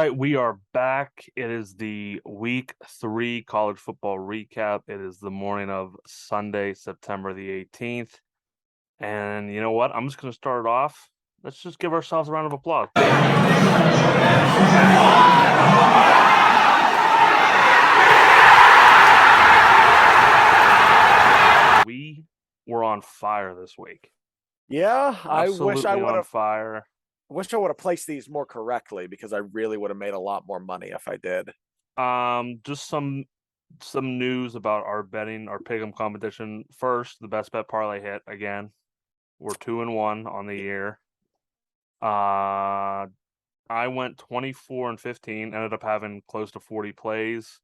right, we are back. It is the week 3 college football recap. It is the morning of Sunday, September the 18th. And you know what? I'm just going to start it off. Let's just give ourselves a round of applause. We were on fire this week. Yeah, I wish I Absolutely would on have fire. placed these more correctly because I really would have made a lot more money if I did. Just some news about our betting, our pick'em competition. First, the best bet parlay hit again. We're 2-1 on the year. I went 24 and 15, ended up having close to 40 plays.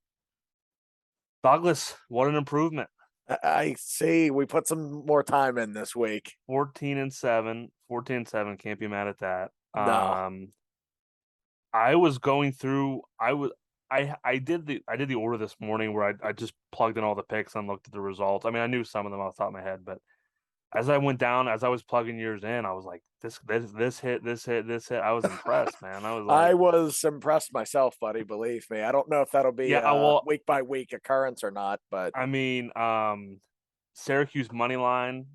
Douglas, what an improvement. I see. We put some more time in this week. 14 and 7, can't be mad at that. No. I was going through I did the order this morning where I just plugged in all the picks and looked at the results. I mean, I knew some of them off the top of my head, but as I went down, as I was plugging yours in, I was like, this hit, this hit, this hit. I was impressed, man. I was like, I was impressed myself, buddy. Believe me. I don't know if that'll be yeah, a well, week by week occurrence or not, but I mean, Syracuse money line.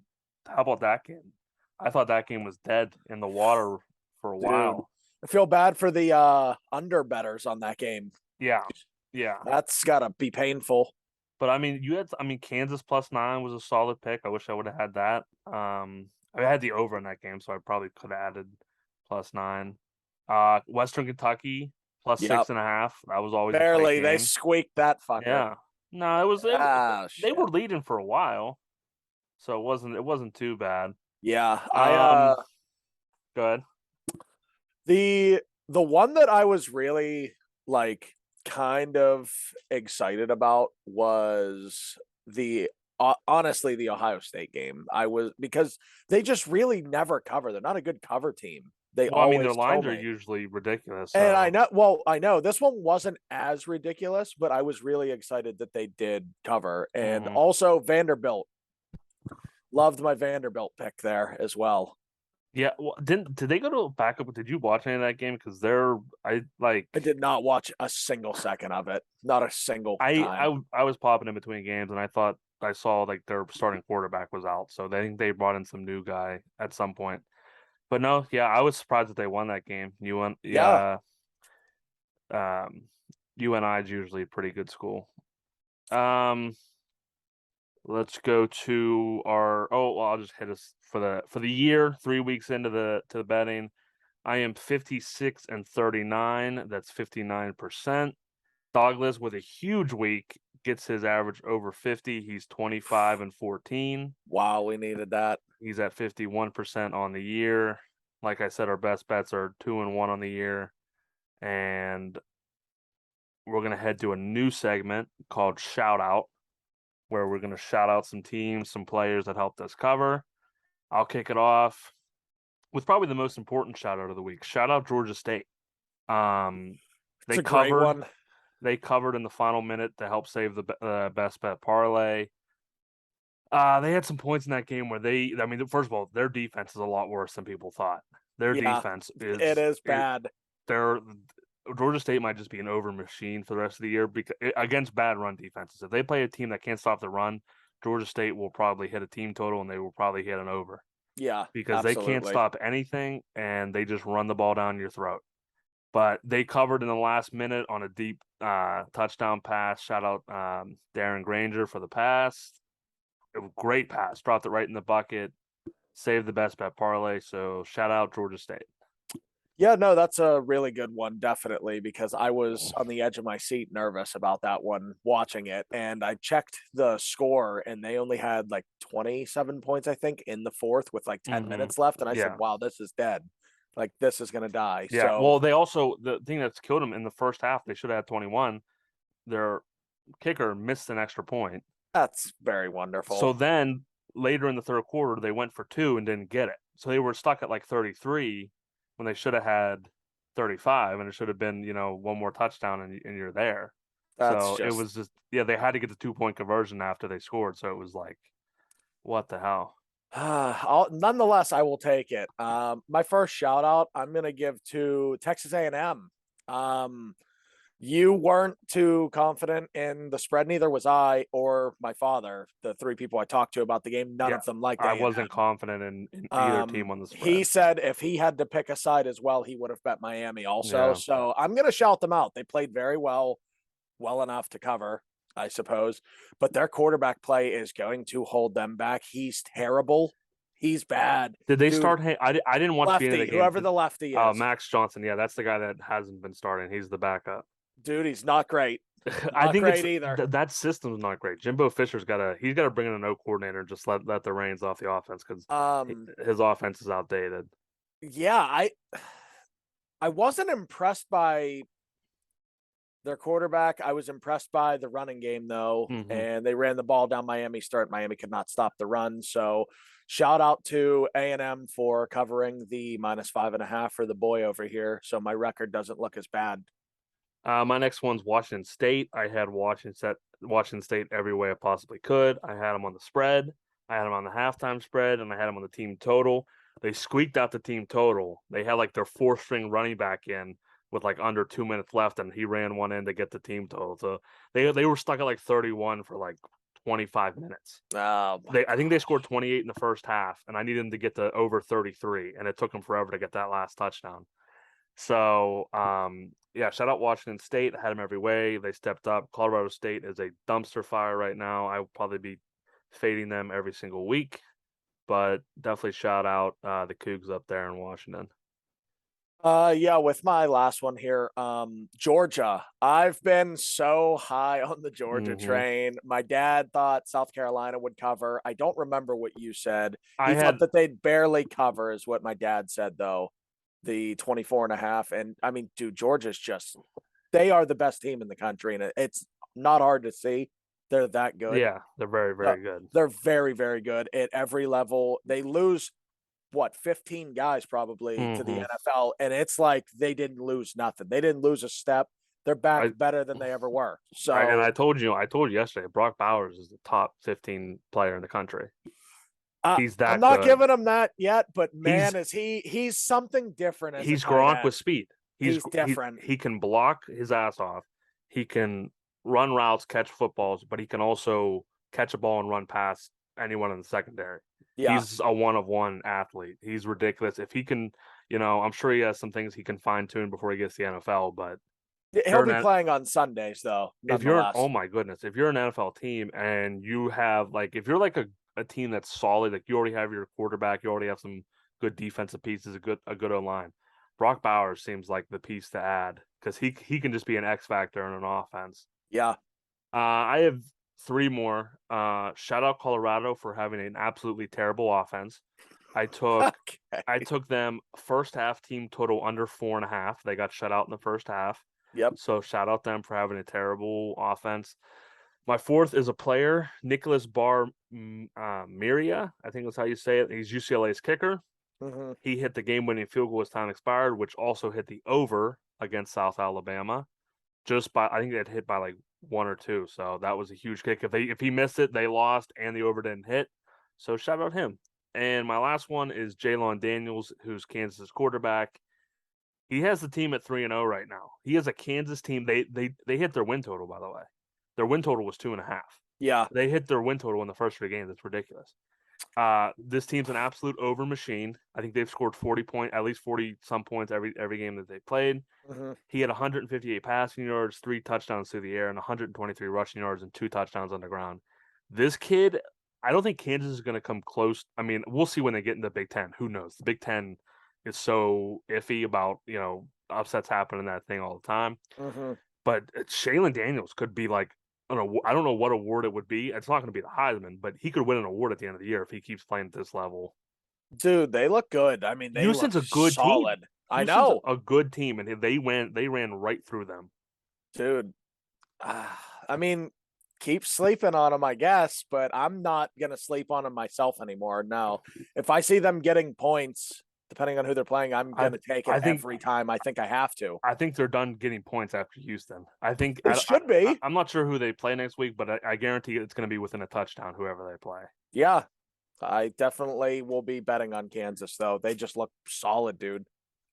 How about that game? I thought that game was dead in the water for a dude, while. I feel bad for the under betters on that game. Yeah, yeah. That's gotta be painful. But I mean, Kansas +9 was a solid pick. I wish I would have had that. I had the over in that game, so I probably could have added +9. Western Kentucky plus Yep. 6.5. That was always a tight Barely. They game. squeaked that fucker. Yeah. No, Ah, they shit. were leading for a while, so it wasn't too bad. Yeah. Go ahead. The one that I was really like kind of excited about was honestly the Ohio State game. I was because they just really never cover. They're not a good cover team. They Well, I mean, their always kill lines are me. usually ridiculous. And I So know, I know this one wasn't as ridiculous, but I was really excited that they did cover. And mhm. also Vanderbilt. Loved my Vanderbilt pick there as well. Yeah, well, did they go to backup? Did you watch any of that game? Because I did not watch a single second of it. Not a single time. I was popping in between games and I thought I saw like their starting quarterback was out, so they brought in some new guy at some point. But no, yeah, I was surprised that they won that game. Yeah. Um, UNI is usually a pretty good school. Um, let's go to our. Oh, well, I'll just hit us for the year. 3 weeks into the betting, I am 56 and 39. That's 59%. Douglas with a huge week gets his average over 50. He's 25 and 14. Wow, we needed that. He's at 51% on the year. Like I said, our best bets are 2-1 on the year. And we're going to head to a new segment called Shout Out, where we're going to shout out some teams, some players that helped us cover. I'll kick it off with probably the most important shout out of the week. Shout out Georgia State. It's a great one. They covered in the final minute to help save the best bet parlay. They had some points in that game where first of all, their defense is a lot worse than people thought. Their defense it is bad. Georgia State might just be an over machine for the rest of the year because against bad run defenses. If they play a team that can't stop the run, Georgia State will probably hit a team total and they will probably hit an over. Yeah, because absolutely. they can't stop anything and they just run the ball down your throat. But they covered in the last minute on a deep touchdown pass. Shout out Darren Granger for the pass. Great pass. Dropped it right in the bucket. Saved the best bet parlay. So shout out Georgia State. Yeah, no, that's a really good one, definitely, because I was on the edge of my seat nervous about that one watching it. And I checked the score and they only had like 27 points, I think, in the fourth with like 10 minutes left. And I said, wow, this is dead. Like, this is going to die. Yeah. So, well, the thing that's killed them in the first half, they should have had 21. Their kicker missed an extra point. That's very wonderful. So then later in the third quarter, they went for 2 and didn't get it. So they were stuck at like 33 when they should have had 35, and it should have been, one more touchdown and you're there. It was just, they had to get the 2-point conversion after they scored. So it was like, what the hell? Nonetheless, I will take it. My first shout out, I'm going to give to Texas A&M. You weren't too confident in the spread. Neither was I or my father. The three people I talked to about the game, none Yeah, of them liked I A&M. wasn't confident in either team on the He spread. said if he had to pick a side as well, he would have bet Miami also. Yeah. So I'm going to shout them out. They played very well, well enough to cover, I suppose. But their quarterback play is going to hold them back. He's terrible. He's bad. Did they Dude, start? I didn't watch the end of the lefty, game. whoever the lefty Oh, is. Max Johnson. Yeah, that's the guy that hasn't been starting. He's the backup. Dude, he's not great. I Not think it's great either. that system's not great. Jimbo Fisher's he's got to bring in a no coordinator and just let the reins off the offense because his offense is outdated. Yeah, I wasn't impressed by their quarterback. I was impressed by the running game though, Mm-hmm. and they ran the ball down Miami's throat. Miami could not stop the run. So shout out to A&M for covering the -5.5 for the boy over here. So my record doesn't look as bad. My next one's Washington State. I had Washington State every way I possibly could. I had them on the spread. I had them on the halftime spread, and I had them on the team total. They squeaked out the team total. They had like their fourth string running back in with like under 2 minutes left, and he ran one in to get the team total. So they were stuck at like 31 for like 25 minutes. Oh, I think they scored 28 in the first half, and I needed them to get to over 33, and it took them forever to get that last touchdown. So, yeah, shout out Washington State. Had them every way. They stepped up. Colorado State is a dumpster fire right now. I will probably be fading them every single week, but definitely shout out the Cougs up there in Washington. yeah, with my last one here, Georgia. I've been so high on the Georgia Mm-hmm. train. My dad thought South Carolina would cover. I don't remember what you said. I He thought had that they'd barely cover, is what my dad said, though. The 24.5. And I mean, dude, Georgia's just, they are the best team in the country. And it's not hard to see. They're that good. yeah, they're very Uh, very good. They're very, very good at every level. They lose what 15 guys probably to the Mm-hmm. NFL, and it's like they didn't lose nothing. They didn't lose a step. They're back I, better than they ever were. and So I told you yesterday, Brock Bowers is the top 15 player in the country. He's I'm that not good. giving him that yet, but man, He's is he's something different as a he's tight Gronk with end. speed. He's different. He can block his ass off. He can run routes, catch footballs, but he can also catch a ball and run past anyone in the secondary. Yeah, He's a one of one athlete. He's ridiculous. If he can, I'm sure he has some things he can fine tune before he gets to the NFL. But he'll be playing on Sundays though. if you're Nonetheless, oh my goodness, if you're an NFL team and you have like if you're like a team that's solid, like you already have your quarterback, you already have some good defensive pieces, a good O line. Brock Bowers seems like the piece to add because he can just be an X factor in an offense. yeah. I have three more. Shout out Colorado for having an absolutely terrible offense. I took Okay. I took them first half team total under 4.5. They got shut out in the first half. Yep. So shout out them for having a terrible offense. My fourth is a player, Nicholas Miria. I think that's how you say it. He's UCLA's kicker. Mm-hmm. He hit the game-winning field goal as time expired, which also hit the over against South Alabama. I think it hit by like one or two. So that was a huge kick. If he missed it, they lost, and the over didn't hit. So shout out him. And my last one is Jalon Daniels, who's Kansas's quarterback. He has the team at 3-0 right now. He has a Kansas team. They hit their win total, by the way. Their win total was 2.5. Yeah. They hit their win total in the first three games. It's ridiculous. This team's an absolute over machine. I think they've scored at least 40 some points every game that they played. Mm-hmm. He had 158 passing yards, 3 touchdowns through the air, and 123 rushing yards and 2 touchdowns on the ground. This kid, I don't think Kansas is going to come close. I mean, we'll see when they get in the Big Ten. Who knows? The Big Ten is so iffy about upsets happening in that thing all the time. Mm-hmm. But Shaylin Daniels could be like I don't know what award it would be. It's not going to be the Heisman, but he could win an award at the end of the year if he keeps playing at this level. Dude, they look good. I mean, they Houston's look a good solid. team. I Houston's know, a good team, and they ran right through them. dude. I mean, keep sleeping on them, I guess, but I'm not gonna sleep on them myself anymore. No, if I see them getting points, depending on who they're playing, I'm gonna take it every time. I think I have to. I think they're done getting points after Houston. I think It should be. I'm not sure who they play next week, but I guarantee it's going to be within a touchdown, whoever they play. Yeah, I definitely will be betting on Kansas, though. They just look solid, dude.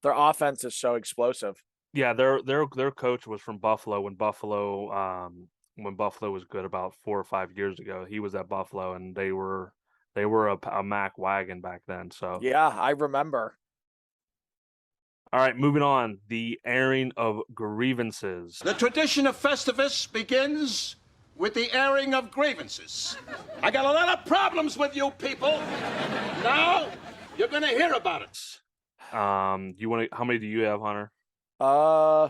Their offense is so explosive. Yeah, their coach was from Buffalo when Buffalo was good about 4 or 5 years ago. He was at Buffalo, and they were a Mac wagon back then. So, Yeah, I remember. all right, moving on. The airing of grievances. The tradition of Festivus begins with the airing of grievances. I got a lot of problems with you people. Now you're gonna hear about it. You want to? How many do you have, Hunter? Uh,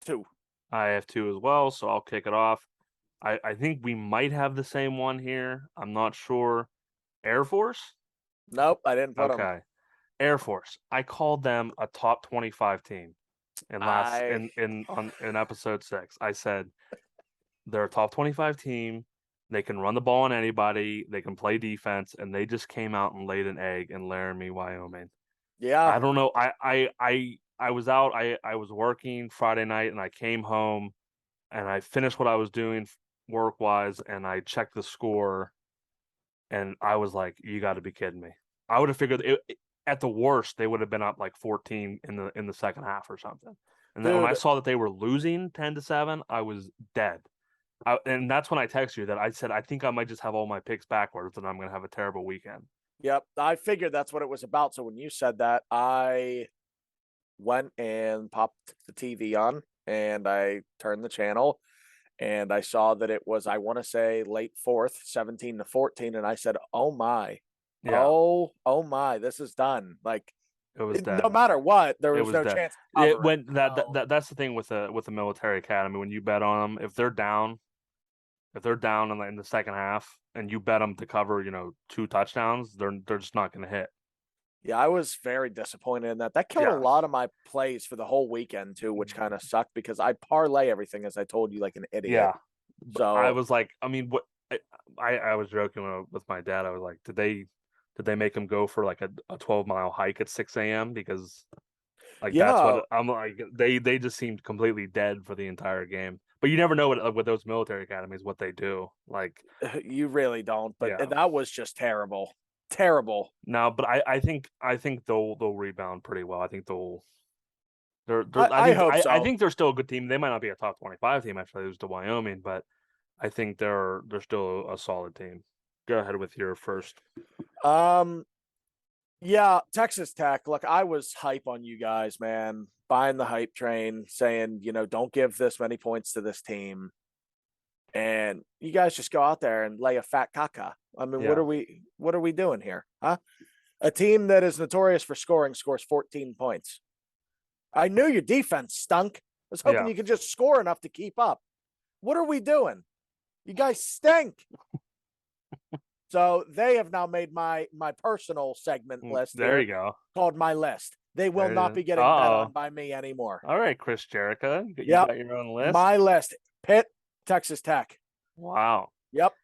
2. I have two as well, so I'll kick it off. I think we might have the same one here. I'm not sure. Air Force? Nope, I didn't put them. Okay. Air Force. I called them a top 25 team in episode 6. I said they're a top 25 team. They can run the ball on anybody. They can play defense, and they just came out and laid an egg in Laramie, Wyoming. Yeah, I don't know. I was out. I was working Friday night, and I came home, and I finished what I was doing work wise, and I checked the score, and I was like, "You got to be kidding me!" I would have figured at the worst they would have been up like 14 in the second half or something. And then when I dude. saw that they were losing 10-7, I was dead. And that's when I texted you that I said I think I might just have all my picks backwards, and I'm gonna have a terrible weekend. Yep, I figured that's what it was about. So when you said that, I went and popped the TV on and I turned the channel and I saw that it was, I want to say, late fourth, 17-14. And I said, oh my, Yeah, oh my, this is done. Like, it was no dead. matter what, there It was was no dead. chance of It covering. went that's the thing with the military academy. When you bet on them, if they're down in the second half, and you bet them to cover, 2 touchdowns, they're just not going to hit. Yeah, I was very disappointed in that. That killed a Yeah, lot of my plays for the whole weekend too, which kind of sucked because I parlay everything as I told you like an idiot. yeah. But I So was like, I mean, what I was joking with my dad. I was like, did they make him go for like a 12-mile hike at 6 a.m. because like that's yeah, what I'm like. They just seemed completely dead for the entire game. But you never know with those military academies what they do. Like, you really don't. But yeah. that was just terrible, terrible. No, but I think they'll rebound pretty well. I think I hope I so. think they're still a good team. They might not be a top 25 team after they lose to Wyoming, but I think they're still a solid team. Go ahead with your first. Um, yeah, Texas Tech. Look, I was hype on you guys, man. Buying the hype train, saying, don't give this many points to this team. And you guys just go out there and lay a fat caca. I mean, Yeah, what are we doing here? Huh? A team that is notorious for scoring scores 14 points. I knew your defense stunk. I was hoping yeah. you could just score enough to keep up. What are we doing? You guys stink. So they have now made my personal segment list There here you go. called My List. They will There not you be go. getting bet on by me anymore. All right, Chris Jericho. You Yep. got your own list. My list. Pitt, Texas Tech. Wow. Yep.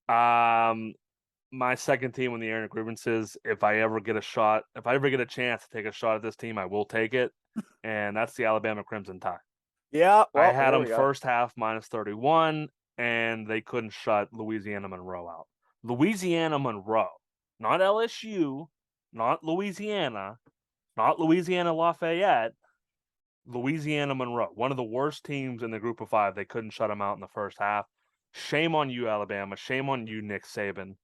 My second team on the Aaron grievances. If I ever get a chance to take a shot at this team, I will take it. And that's the Alabama Crimson Tide. Yeah. I Well, had here them we go. first half -31, and they couldn't shut Louisiana Monroe out. Louisiana Monroe, not LSU, not Louisiana, not Louisiana Lafayette, Louisiana Monroe, one of the worst teams in the group of 5. They couldn't shut them out in the first half. Shame on you, Alabama. Shame on you, Nick Saban.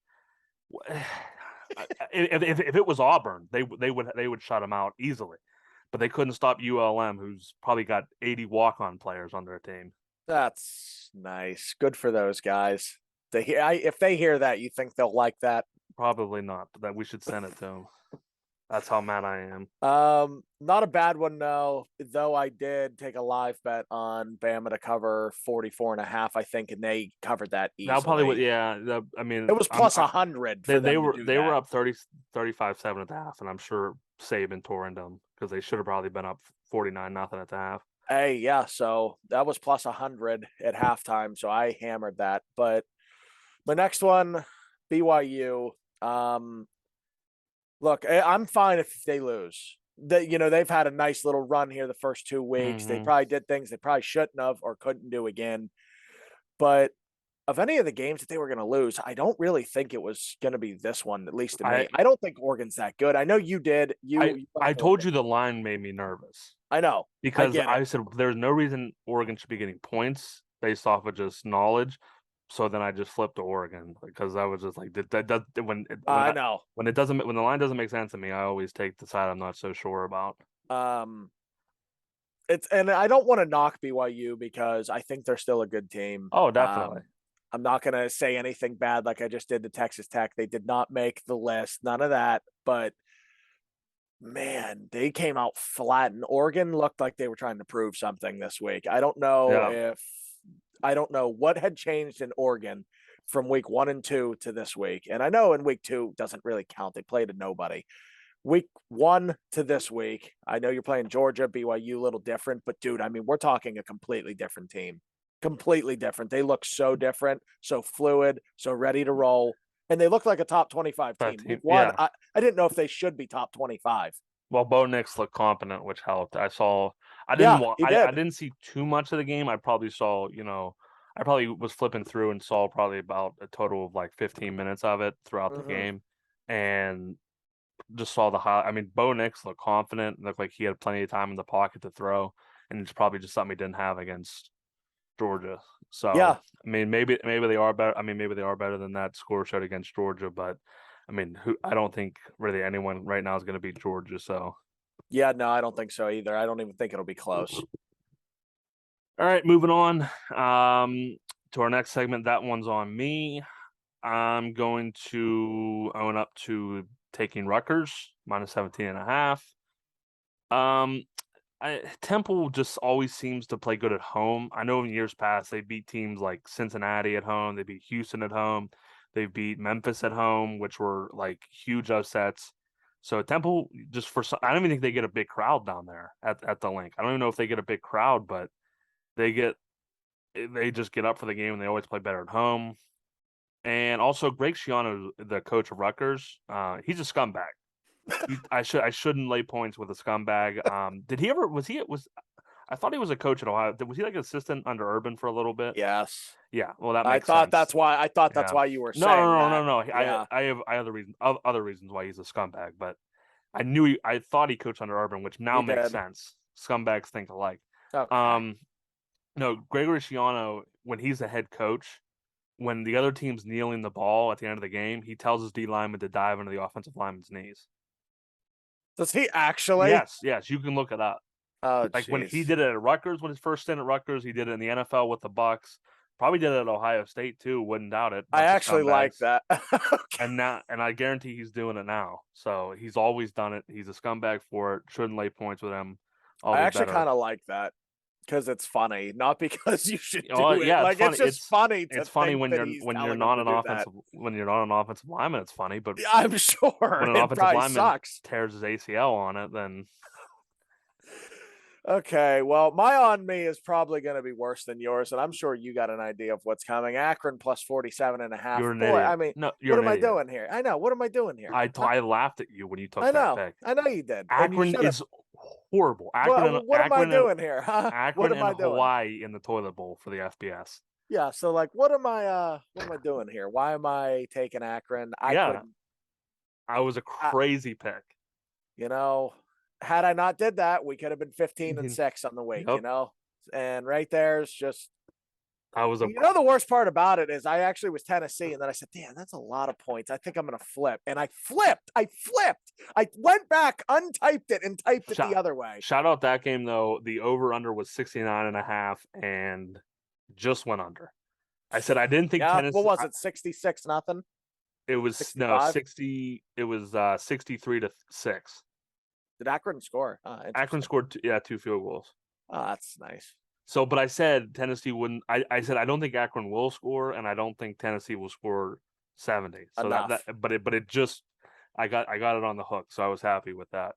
If it was Auburn, they would shut them out easily, but they couldn't stop ULM, who's probably got 80 walk-on players on their team. That's nice. Good for those guys. If they hear that, you think they'll like that? Probably not, but that we should send it to them. That's how mad I am. Not a bad one, no. Though I did take a live bet on Bama to cover 44.5, I think, and they covered that easily. That probably would, yeah. I mean, it was plus 100 for they them were to do they that. were up 35-7 at the half, and I'm sure Saban tore into them because they should have probably been up 49-0 at the half. Hey, yeah, so that was plus 100 at halftime, so I hammered that. But my next one, BYU. Look, I'm fine if they lose. They've had a nice little run here the first 2 weeks. They probably did things they probably shouldn't have or couldn't do again. But of any of the games that they were going to lose, I don't really think it was going to be this one, at least to me. I don't think Oregon's that good. I know you did. I told you the line made me nervous. I know. I because get I it. said there's no reason Oregon should be getting points based off of just knowledge. So then I just flipped to Oregon because I was just like that does I know. when it doesn't when the line doesn't make sense to me, I always take the side I'm not so sure about. And I don't want to knock BYU because I think they're still a good team. Oh, definitely. I'm not going to say anything bad like I just did to Texas Tech. They did not make the list, none of that. But man, they came out flat, and Oregon looked like they were trying to prove something this week. I don't know what had changed in Oregon from week 1 and 2 to this week. And I know in week 2 doesn't really count. They played a nobody. Week 1 to this week, I know you're playing Georgia, BYU, a little different, but dude, I mean, we're talking a completely different team. Completely different. They look so different, so fluid, so ready to roll. And they look like a top 25 team. Week 1, yeah. I didn't know if they should be top 25. Well, Bo Nix looked competent, which helped. I did. didn't see too much of the game. I probably saw, I probably was flipping through and saw probably about a total of like 15 minutes of it throughout the game, and just saw the high. I mean, Bo Nix looked confident, looked like he had plenty of time in the pocket to throw, and it's probably just something he didn't have against Georgia. So Yeah. I mean, maybe they are better. I mean, maybe they are better than that score showed against Georgia, but I mean, I don't think really anyone right now is going to beat Georgia. So Yeah, no, I don't think so either. I don't even think it'll be close. all right, moving on to our next segment. That one's on me. I'm going to own up to taking Rutgers minus 17.5. Temple just always seems to play good at home. I know in years past they beat teams like Cincinnati at home, they beat Houston at home, they beat Memphis at home, which were like huge upsets. So Temple just I don't even think they get a big crowd down there at the link. I don't even know if they get a big crowd, but they just get up for the game and they always play better at home. And also Greg Schiano, the coach of Rutgers, he's a scumbag. I shouldn't lay points with a scumbag. Did he ever I thought he was a coach at Ohio. Was he like an assistant under Urban for a little bit? Yes. Yeah. Well, that I makes thought sense. that's why you were No, saying no, that. no, no, no. Yeah. I have other reasons why he's a scumbag, but I thought he coached under Urban, which now He makes did. sense. Scumbags think alike. Okay. No, Gregory Schiano, when he's the head coach, when the other team's kneeling the ball at the end of the game, he tells his D lineman to dive into the offensive lineman's knees. Does he actually? Yes, you can look it up. Oh, Like when he jeez. did it at Rutgers, when his first stint at Rutgers, he did it in the NFL with the Bucks. Probably did it at Ohio State too. Wouldn't doubt it. I Bunch of actually like scumbags. that. And I guarantee he's doing it now. So he's always done it. He's a scumbag for it. Shouldn't lay points with him. I actually Better. kind of like that because it's funny, not because you should do Oh, it. yeah, Like it's it's just funny. It's funny think when that you're he's when you're telling not him an to do that. offensive lineman. It's funny, but I'm sure when an it offensive probably lineman sucks. tears his ACL on it, then Okay, well, my on me is probably going to be worse than yours, and I'm sure you got an idea of what's coming. Akron plus 47.5. you're an Boy, idiot. I mean, No, you're what an am I idiot. doing here? I know. What am I doing here? I laughed at you when you took I that know. pick. I know you did. And you Akron should have. is horrible. What am I doing here? Huh? Akron What am I and doing? Hawaii in the toilet bowl for the FBS. Yeah. So like, what am I doing here? Why am I taking Akron? I was a crazy pick. Had I not did that, we could have been 15-6 on the week, Yep. And right there's just the worst part about it is I actually was Tennessee, and then I said, damn, that's a lot of points. I think I'm gonna flip. And I flipped. I went back, untyped it, and typed it the other way. Shout out that game though. The over-under was 69.5 and just went under. I said I didn't think Tennessee. What was it? 66-0? It was 65? 60. It was 63-6. Did Akron score? Akron scored 2 field goals. Oh, that's nice. So, but I said Tennessee wouldn't. I said I don't think Akron will score, and I don't think Tennessee will score 70. So Enough. but it just I got it on the hook, so I was happy with that.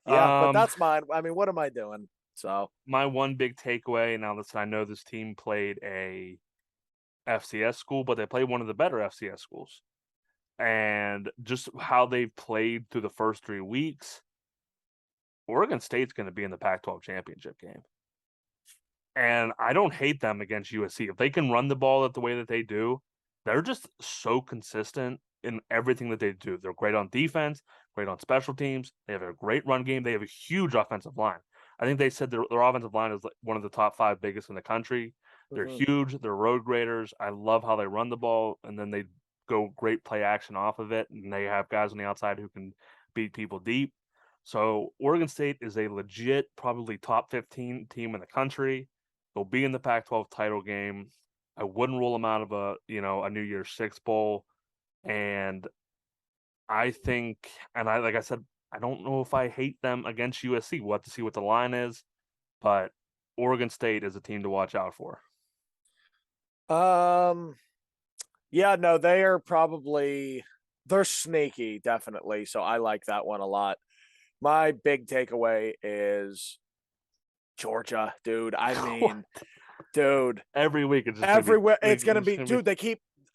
Yeah, but that's mine. I mean, what am I doing? So my one big takeaway now that I know this team played a FCS school, but they played one of the better FCS schools. And just how they've played through the first 3 weeks, Oregon State's going to be in the Pac-12 championship game. And I don't hate them against USC. If they can run the ball the way that they do, they're just so consistent. in everything that they do. They're great on defense, great on special teams. They have a great run game. They have a huge offensive line. I think they said their offensive line is like one of the top 5 biggest in the country. They're huge. They're road graders. I love how they run the ball, and then they go great play action off of it, and they have guys on the outside who can beat people deep. So Oregon State is a legit, probably top 15 team in the country. They'll be in the Pac-12 title game. I wouldn't rule them out of a New Year's Six bowl, and I think, and like I said, I don't know if I hate them against USC. We'll have to see what the line is, but Oregon State is a team to watch out for. Yeah, no, they're sneaky, definitely. So I like that one a lot. My big takeaway is Georgia, dude. I mean, dude, every week it's just everywhere it's gonna be, dude.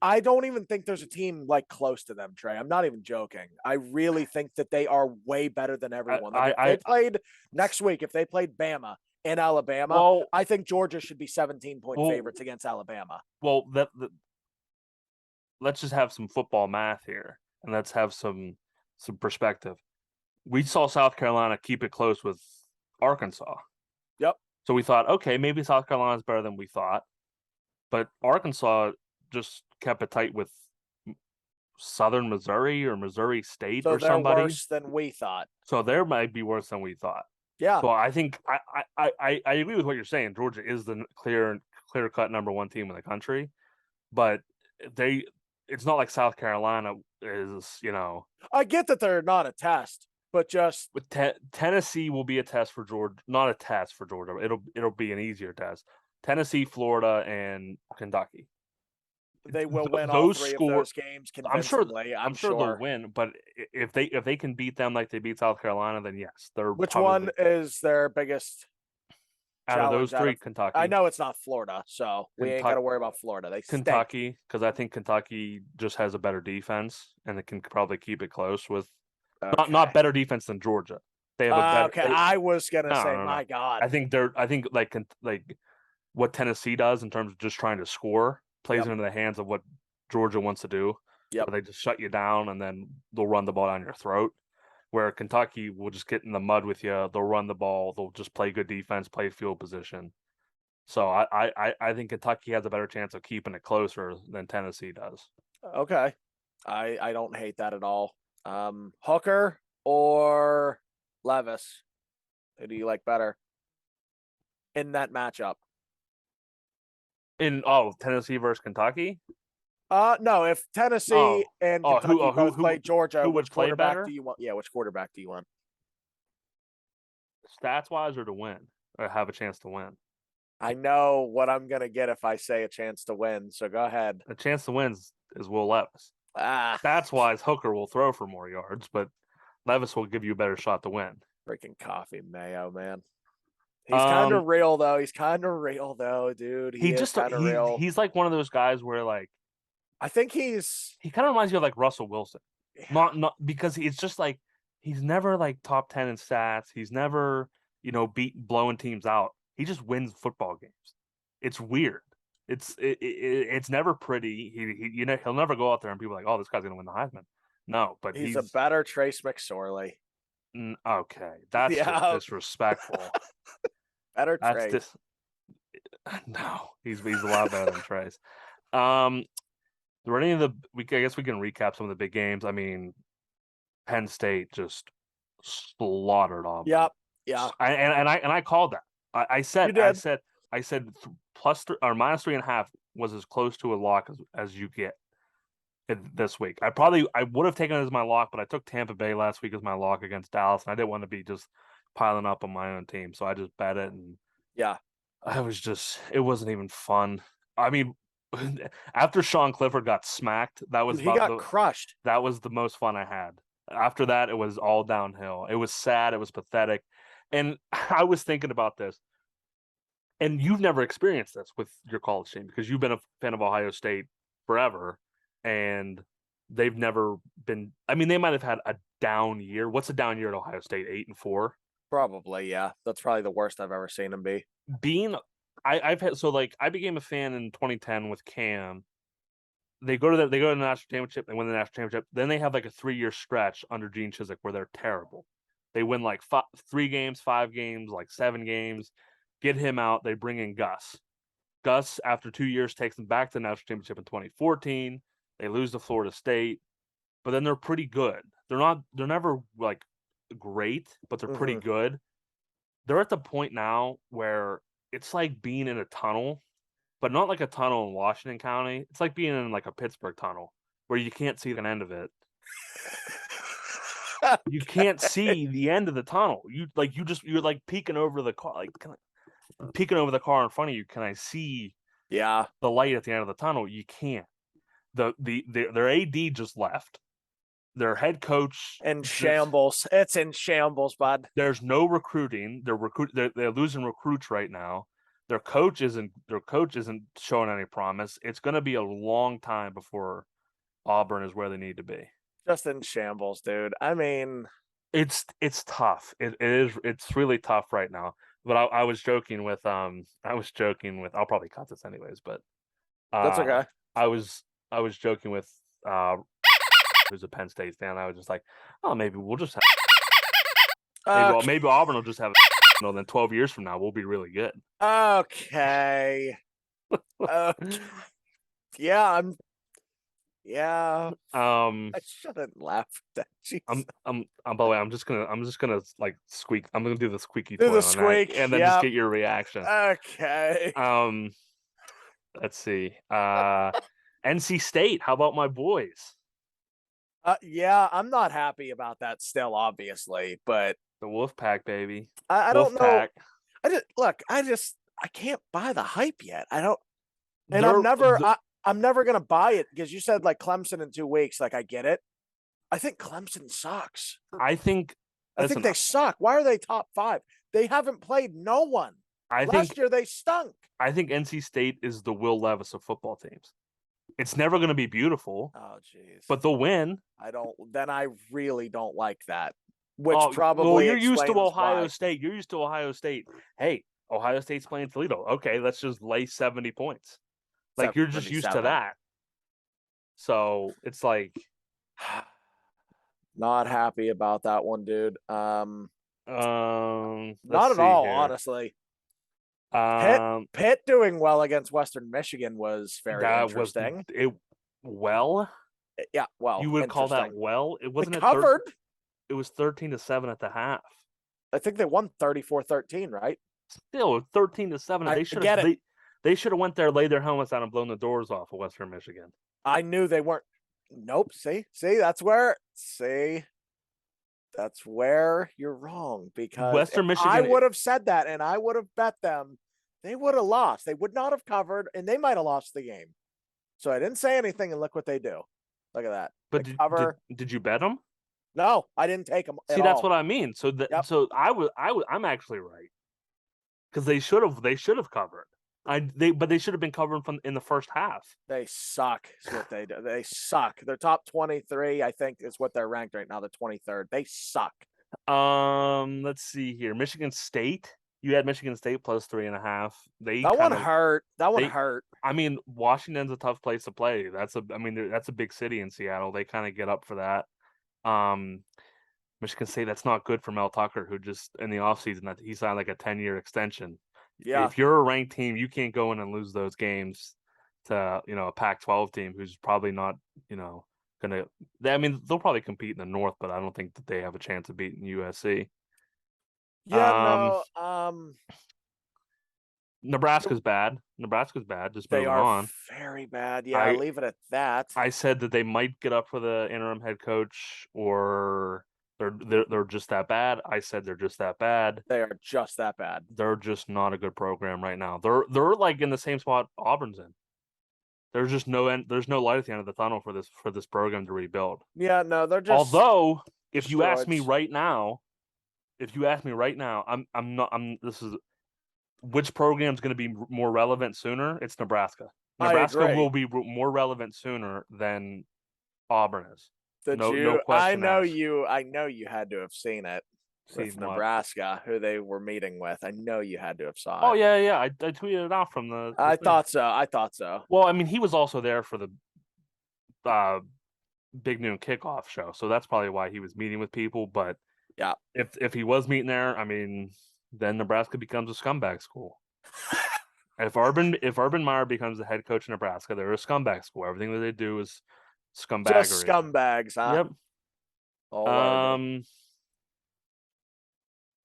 I don't even think there's a team like close to them, Trey. I'm not even joking. I really think that they are way better than everyone. Like if they played next week, if they played Bama and Alabama, I think Georgia should be 17-point favorites against Alabama. Well, let's just have some football math here, and let's have some perspective. We saw South Carolina keep it close with Arkansas. Yep. So we thought, okay, maybe South Carolina's better than we thought, but Arkansas just kept it tight with Southern Missouri or Missouri State or somebody. So they're worse than we thought. So they might be worse than we thought. Yeah. So I think I agree with what you're saying. Georgia is the clear cut number 1 team in the country, but it's not like South Carolina is, I get that they're not a test, but just Tennessee will be a test for Georgia, not a test for Georgia. It'll be an easier test. Tennessee, Florida, and Kentucky. They will win all 3 of those games convincingly. I'm sure they'll win, but if they can beat them like they beat South Carolina, then yes, they're. Which one is their biggest? Out of those 3, Kentucky. I know it's not Florida, so we ain't got to worry about Florida. Kentucky, because I think Kentucky just has a better defense, and it can probably keep it close with not better defense than Georgia. They have a better. Okay, I was gonna say, my God. I think like what Tennessee does in terms of just trying to score plays into the hands of what Georgia wants to do. Yeah, they just shut you down, and then they'll run the ball down your throat. Where Kentucky will just get in the mud with you. They'll run the ball. They'll just play good defense, play field position. So I think Kentucky has a better chance of keeping it closer than Tennessee does. Okay. I don't hate that at all. Hooker or Levis? Who do you like better in that matchup? Tennessee versus Kentucky? No, if Tennessee and Kentucky both play Georgia, which quarterback do you want? Yeah, which quarterback do you want? Stats wise, or to win, or have a chance to win? I know what I'm gonna get if I say a chance to win, so go ahead. A chance to win is Will Levis. Stats wise, Hooker will throw for more yards, but Levis will give you a better shot to win. Freaking coffee mayo, man. He's kind of real though. Dude. He's like one of those guys where like. I think he kind of reminds me of like Russell Wilson. Yeah. Not because it's just like he's never like top 10 in stats. He's never, blowing teams out. He just wins football games. It's weird. It's never pretty. He'll never go out there and people are like, oh, this guy's gonna win the Heisman. No, but he's a better Trace McSorley. Okay, that's just disrespectful. Better Trace. No, he's a lot better than Trace. I guess we can recap some of the big games. I mean, Penn State just slaughtered Auburn. Yep. Yeah. I called that. I said +3 or -3.5 was as close to a lock as you get this week. I would have taken it as my lock, but I took Tampa Bay last week as my lock against Dallas, and I didn't want to be just piling up on my own team, so I just bet it. And yeah, it wasn't even fun. I mean, after Sean Clifford got smacked, he got crushed. That was the most fun I had. After that, it was all downhill. It was sad. It was pathetic. And I was thinking about this. And you've never experienced this with your college team because you've been a fan of Ohio State forever. And they've never been. I mean, they might have had a down year. What's a down year at Ohio State? 8-4? Probably, yeah. That's probably the worst I've ever seen them be. I became a fan in 2010 with Cam, they go to the national championship, they win the national championship. Then they have like a 3-year stretch under Gene Chizik where they're terrible. They win like 3 games, 5 games, like 7 games. Get him out. They bring in Gus. Gus, after 2 years, takes them back to the national championship in 2014. They lose to Florida State, but then they're pretty good. They're never like great, but they're pretty good. They're at the point now where it's like being in a tunnel, but not like a tunnel in Washington County. It's like being in like a Pittsburgh tunnel where you can't see the end of it. You can't see the end of the tunnel. You're like peeking over the car, like peeking over the car in front of you. Can I see the light at the end of the tunnel? You can't. Their AD just left. Their head coach in shambles. It's in shambles, bud. There's no recruiting. They're losing recruits right now. Their coach isn't showing any promise. It's going to be a long time before Auburn is where they need to be. Just in shambles, dude. I mean, it's tough. It's really tough right now. But I was joking with I'll probably cut this anyways, but that's okay. I was joking with who's a Penn State fan. I was just like, oh, maybe we'll just have maybe Auburn will just have then 12 years from now we'll be really good. Okay. Yeah. I shouldn't laugh at that. Jesus. By the way, I'm just gonna like squeak. I'm gonna do the squeaky do toy the on squeak, that, and then just get your reaction. Okay. Let's see. NC State. How about my boys? Yeah, I'm not happy about that still, obviously, but the Wolfpack, baby. I don't know. I can't buy the hype yet. I don't, and I'm never gonna buy it because you said like Clemson in 2 weeks. Like I get it. I think Clemson sucks. I think they suck. Why are they top 5? They haven't played no one. Last year they stunk. I think NC State is the Will Levis of football teams. It's never going to be beautiful. Oh, jeez. But they'll win. I really don't like that. Which probably you're used to Ohio why. State. You're used to Ohio State. Hey, Ohio State's playing Toledo. Okay, let's just lay 70 points. Like you're just used to that. So it's like not happy about that one, dude. Not at all, here. Honestly. Pitt doing well against Western Michigan was very interesting. Yeah, well, you would call that well? It wasn't covered. It was 13-7 at the half. I think they won 34-13, right? Still 13-7. They should have went there, laid their helmets down, and blown the doors off of Western Michigan. I knew they weren't. Nope. See, that's where you're wrong, because Western Michigan. I would have said that, and I would have bet them they would have lost. They would not have covered, and they might have lost the game. So I didn't say anything, and look what they do. Look at that. But did you bet them? No, I didn't take them. See, that's what I mean. So I'm actually right, because they should have covered. But they should have been covering in the first half. They suck. Is what they do. They suck. They're top 23, I think, is what they're ranked right now. They're 23rd. They suck. Let's see here. Michigan State. You had Michigan State plus 3.5. That one hurt. I mean, Washington's a tough place to play. That's a big city in Seattle. They kind of get up for that. Michigan State, that's not good for Mel Tucker, who just in the offseason he signed like a 10-year extension. Yeah. If you're a ranked team, you can't go in and lose those games to a Pac-12 team who's probably not gonna. They'll probably compete in the North, but I don't think that they have a chance of beating USC. Yeah, Nebraska's bad. Just moving on. Very bad. Yeah, I'll leave it at that. I said that they might get up for the interim head coach, or they're just that bad. I said they're just that bad. They are just that bad. They're just not a good program right now. They're like in the same spot Auburn's in. There's just no end. There's no light at the end of the tunnel for this program to rebuild. Yeah, no, they're just. Although, if you ask me right now, I'm not. This is which program's going to be more relevant sooner? It's Nebraska. Nebraska will be more relevant sooner than Auburn is. No question. I know you had to have seen it with Nebraska, who they were meeting with. I know you had to have saw it. Oh yeah. I tweeted it out from the I thought so. Well, I mean, he was also there for the Big Noon Kickoff show, so that's probably why he was meeting with people. But Yeah. if he was meeting there, I mean, then Nebraska becomes a scumbag school. If Urban Meyer becomes the head coach of Nebraska, they're a scumbag school. Everything that they do is scumbaggery. Just scumbags, huh? Yep. All over.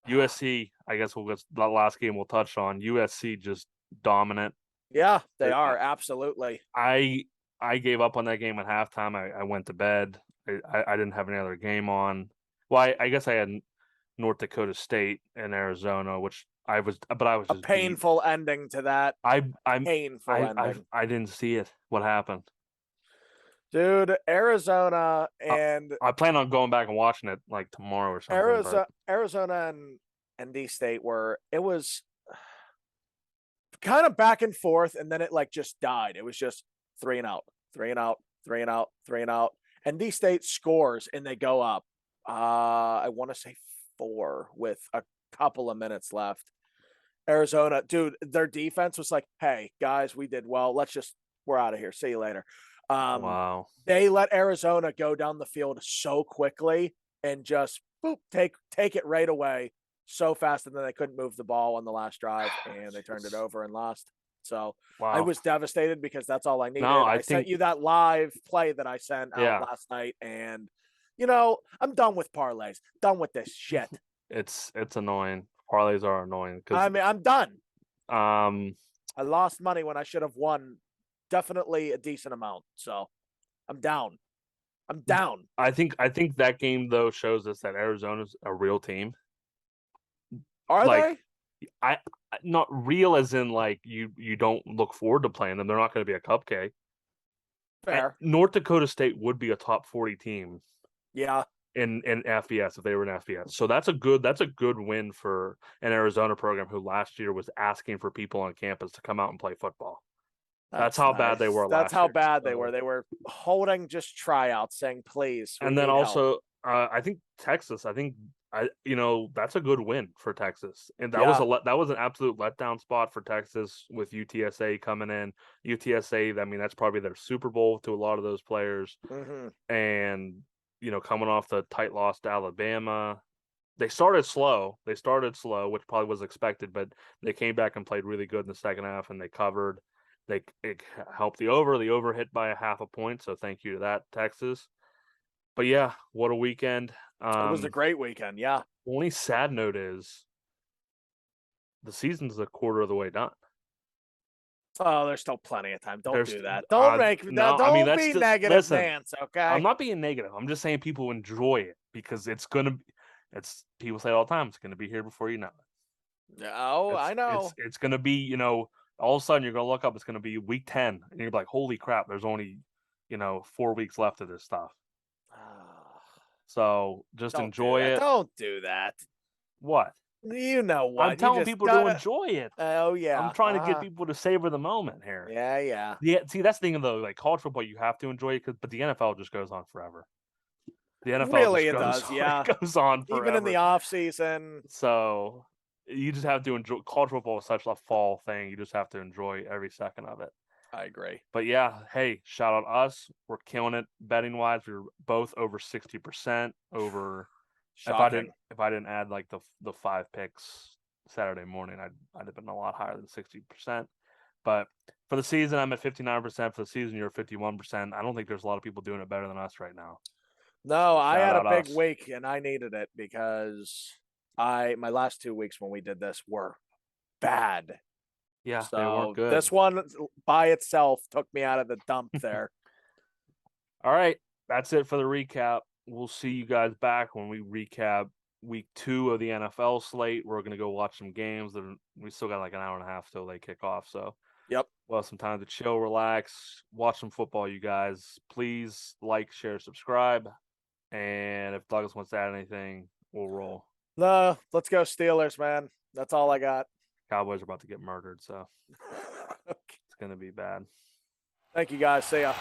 USC, I guess we'll get the last game we'll touch on. USC just dominant. Yeah, they are absolutely. I gave up on that game at halftime. I went to bed. I didn't have any other game on. Well, I guess I had North Dakota State and Arizona, which I was A just painful ending to that. Painful ending. I didn't see it. What happened? Dude, Arizona and I plan on going back and watching it like tomorrow or something. Arizona and ND State it was kind of back and forth, and then it like just died. It was just 3 and out, 3 and out, 3 and out, 3 and out. ND State scores and they go up. I want to say 4 with a couple of minutes left. Arizona, dude, their defense was like, "Hey guys, we did well. We're out of here. See you later." Wow. They let Arizona go down the field so quickly and just boop, take it right away so fast, and then they couldn't move the ball on the last drive, and they turned it over and lost. So I was devastated because that's all I needed. No, I sent you that live play that I sent out last night, and I'm done with parlays. Done with this shit. It's annoying. Parlays are annoying because I mean, I'm done. I lost money when I should have won definitely a decent amount. So I'm down. I think that game though shows us that Arizona's a real team. Are like, they? I not real as in like you don't look forward to playing them. They're not going to be a cupcake. Fair. North Dakota State would be a top 40 team. Yeah. In FBS if they were in FBS. So that's a good win for an Arizona program who last year was asking for people on campus to come out and play football. That's how bad they were That's last how year. bad they were. They were holding just tryouts saying, please. And then also I think Texas, that's a good win for Texas. And that was an absolute letdown spot for Texas with UTSA coming in. UTSA, I mean, that's probably their Super Bowl to a lot of those players. Mm-hmm. And coming off the tight loss to Alabama, they started slow, which probably was expected, but they came back and played really good in the second half, and they covered. It helped the over hit by a half a point, so thank you to that, Texas. But yeah, what a weekend. It was a great weekend, yeah. Only sad note is the season's a quarter of the way done. Oh, there's still plenty of time. Don't do that. No, don't be negative, listen, Nance, okay? I'm not being negative. I'm just saying people enjoy it because people say all the time, it's gonna be here before you know it. Oh, I know. It's gonna be, all of a sudden you're gonna look up, it's gonna be week 10, and you're like, holy crap, there's only 4 weeks left of this stuff. So just enjoy it. Don't do that. What? You know what? I'm telling people to enjoy it. Oh yeah. I'm trying to get people to savor the moment here. Yeah. Yeah. See, that's the thing though. Like college football, you have to enjoy it, but the NFL just goes on forever. The NFL really just does. Yeah, it goes on forever. Even in the off season. So you just have to enjoy. College football is such a fall thing. You just have to enjoy every second of it. I agree. But yeah, hey, shout out us. We're killing it betting wise. We were both over 60% over. Shocking. If I didn't add like the 5 picks Saturday morning, I'd have been a lot higher than 60%. But for the season, I'm at 59%. For the season, you're at 51%. I don't think there's a lot of people doing it better than us right now. No, so I had a big us. week and I needed it because my last 2 weeks when we did this were bad. Yeah, so they weren't good. This one by itself took me out of the dump there. All right, that's it for the recap. We'll see you guys back when we recap week 2 of the NFL slate. We're going to go watch some games. We still got like an hour and a half till they kick off. So, yep. We'll have some time to chill, relax, watch some football, you guys. Please like, share, subscribe. And if Douglas wants to add anything, we'll roll. No, let's go Steelers, man. That's all I got. Cowboys are about to get murdered, so it's going to be bad. Thank you, guys. See ya.